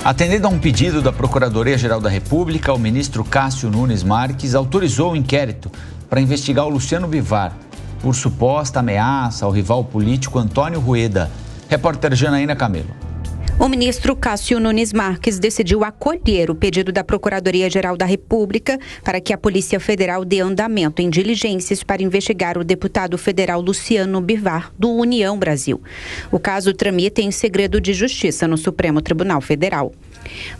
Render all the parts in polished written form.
Atendendo a um pedido da Procuradoria-Geral da República, o ministro Cássio Nunes Marques autorizou o inquérito para investigar o Luciano Bivar por suposta ameaça ao rival político Antônio Rueda. Repórter Janaína Camelo. O ministro Cássio Nunes Marques decidiu acolher o pedido da Procuradoria-Geral da República para que a Polícia Federal dê andamento em diligências para investigar o deputado federal Luciano Bivar, do União Brasil. O caso tramita em segredo de justiça no Supremo Tribunal Federal.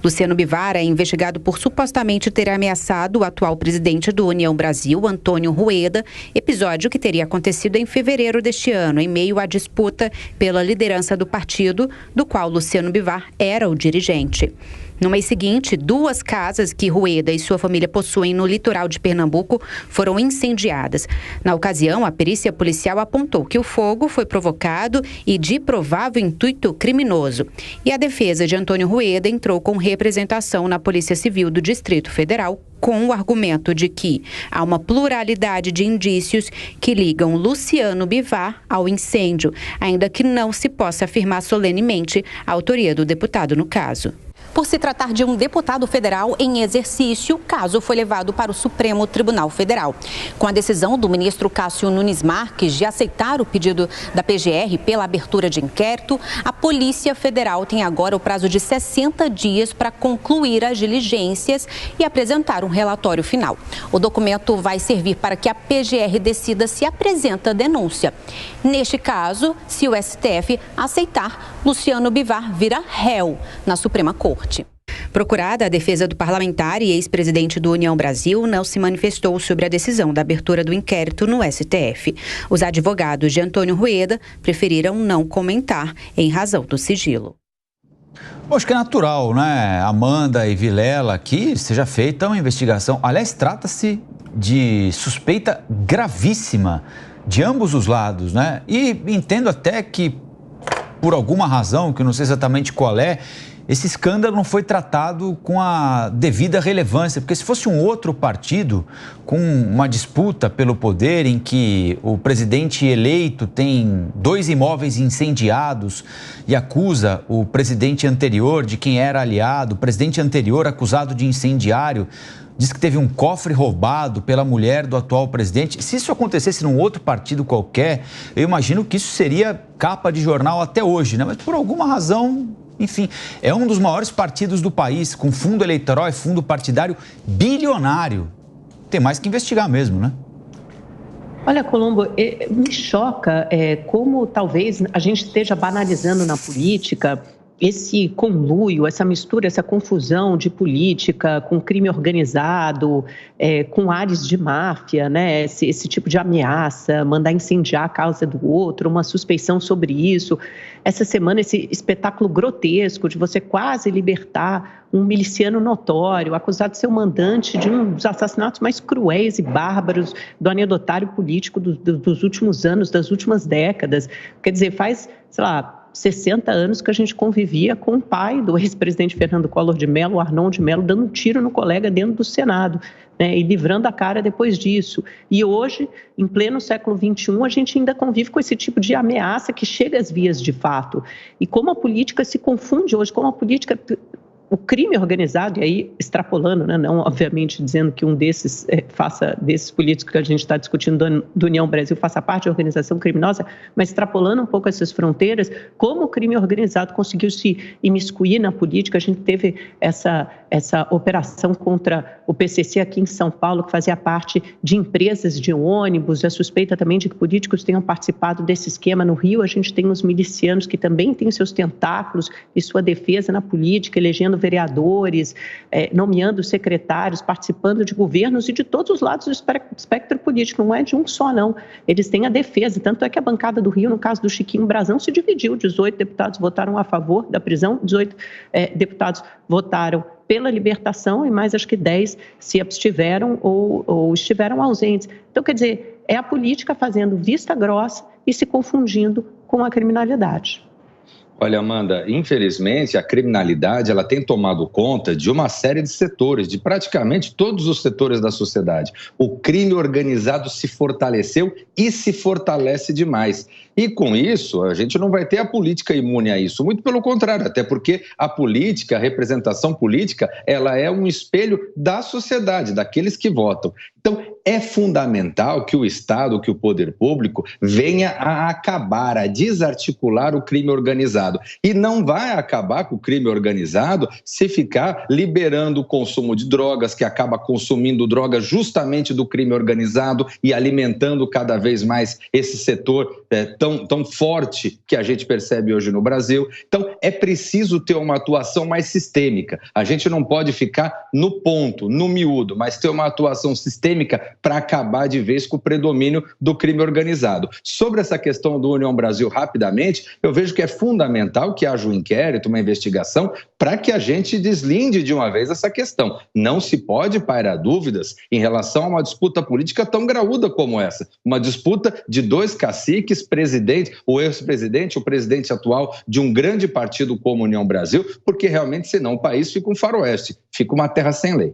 Luciano Bivar é investigado por supostamente ter ameaçado o atual presidente do União Brasil, Antônio Rueda, episódio que teria acontecido em fevereiro deste ano, em meio à disputa pela liderança do partido, do qual Luciano Bivar era o dirigente. No mês seguinte, 2 casas que Rueda e sua família possuem no litoral de Pernambuco foram incendiadas. Na ocasião, a perícia policial apontou que o fogo foi provocado e de provável intuito criminoso. E a defesa de Antônio Rueda entrou com representação na Polícia Civil do Distrito Federal com o argumento de que há uma pluralidade de indícios que ligam Luciano Bivar ao incêndio, ainda que não se possa afirmar solenemente a autoria do deputado no caso. Por se tratar de um deputado federal em exercício, o caso foi levado para o Supremo Tribunal Federal. Com a decisão do ministro Cássio Nunes Marques de aceitar o pedido da PGR pela abertura de inquérito, a Polícia Federal tem agora o prazo de 60 dias para concluir as diligências e apresentar um relatório final. O documento vai servir para que a PGR decida se apresenta denúncia. Neste caso, se o STF aceitar, Luciano Bivar vira réu na Suprema Corte. Procurada, a defesa do parlamentar e ex-presidente do União Brasil não se manifestou sobre a decisão da abertura do inquérito no STF. Os advogados de Antônio Rueda preferiram não comentar em razão do sigilo. Acho que é natural, né, Amanda e Vilela, que seja feita uma investigação. Aliás, trata-se de suspeita gravíssima de ambos os lados, né? E entendo até que, por alguma razão, que eu não sei exatamente qual é, esse escândalo não foi tratado com a devida relevância, porque se fosse um outro partido com uma disputa pelo poder em que o presidente eleito tem 2 imóveis incendiados e acusa o presidente anterior de quem era aliado, o presidente anterior acusado de incendiário, diz que teve um cofre roubado pela mulher do atual presidente. Se isso acontecesse num outro partido qualquer, eu imagino que isso seria capa de jornal até hoje, né? Mas por alguma razão, enfim, é um dos maiores partidos do país, com fundo eleitoral e fundo partidário bilionário. Tem mais que investigar mesmo, né? Olha, Colombo, me choca como talvez a gente esteja banalizando na política esse conluio, essa mistura, essa confusão de política com crime organizado, com ares de máfia, né? Esse tipo de ameaça, mandar incendiar a casa do outro, uma suspeição sobre isso. Essa semana, esse espetáculo grotesco de você quase libertar um miliciano notório, acusado de ser o mandante de um dos assassinatos mais cruéis e bárbaros do anedotário político dos últimos anos, das últimas décadas. Quer dizer, faz, sei lá, 60 anos que a gente convivia com o pai do ex-presidente Fernando Collor de Mello, o Arnon de Mello, dando um tiro no colega dentro do Senado, né, e livrando a cara depois disso. E hoje, em pleno século XXI, a gente ainda convive com esse tipo de ameaça que chega às vias de fato. E como a política se confunde hoje, como a política... O crime organizado, e aí extrapolando, né, não obviamente dizendo que um desses desses políticos que a gente está discutindo do União Brasil faça parte de organização criminosa, mas extrapolando um pouco essas fronteiras, como o crime organizado conseguiu se imiscuir na política. A gente teve essa operação contra o PCC aqui em São Paulo, que fazia parte de empresas de ônibus, a suspeita também de que políticos tenham participado desse esquema. No Rio, a gente tem os milicianos que também têm seus tentáculos e sua defesa na política, elegendo vereadores, nomeando secretários, participando de governos e de todos os lados do espectro político, não é de um só, não. Eles têm a defesa, tanto é que a bancada do Rio, no caso do Chiquinho Brazão, se dividiu, 18 deputados votaram a favor da prisão, 18 deputados votaram pela libertação e mais acho que 10 se abstiveram ou estiveram ausentes. Então, quer dizer, é a política fazendo vista grossa e se confundindo com a criminalidade. Olha, Amanda, infelizmente a criminalidade ela tem tomado conta de uma série de setores, de praticamente todos os setores da sociedade. O crime organizado se fortaleceu e se fortalece demais. E com isso, a gente não vai ter a política imune a isso, muito pelo contrário, até porque a política, a representação política, ela é um espelho da sociedade, daqueles que votam. Então, é fundamental que o Estado, que o poder público venha a acabar, a desarticular o crime organizado. E não vai acabar com o crime organizado se ficar liberando o consumo de drogas, que acaba consumindo drogas justamente do crime organizado e alimentando cada vez mais esse setor tão forte que a gente percebe hoje no Brasil. Então, é preciso ter uma atuação mais sistêmica. A gente não pode ficar no ponto, no miúdo, mas ter uma atuação sistêmica para acabar de vez com o predomínio do crime organizado. Sobre essa questão do União Brasil, rapidamente, eu vejo que é fundamental que haja um inquérito, uma investigação, para que a gente deslinde de uma vez essa questão. Não se pode pairar dúvidas em relação a uma disputa política tão graúda como essa. Uma disputa de dois caciques, presidente, o ex-presidente, o presidente atual de um grande partido como União Brasil, porque realmente senão o país fica um faroeste, fica uma terra sem lei.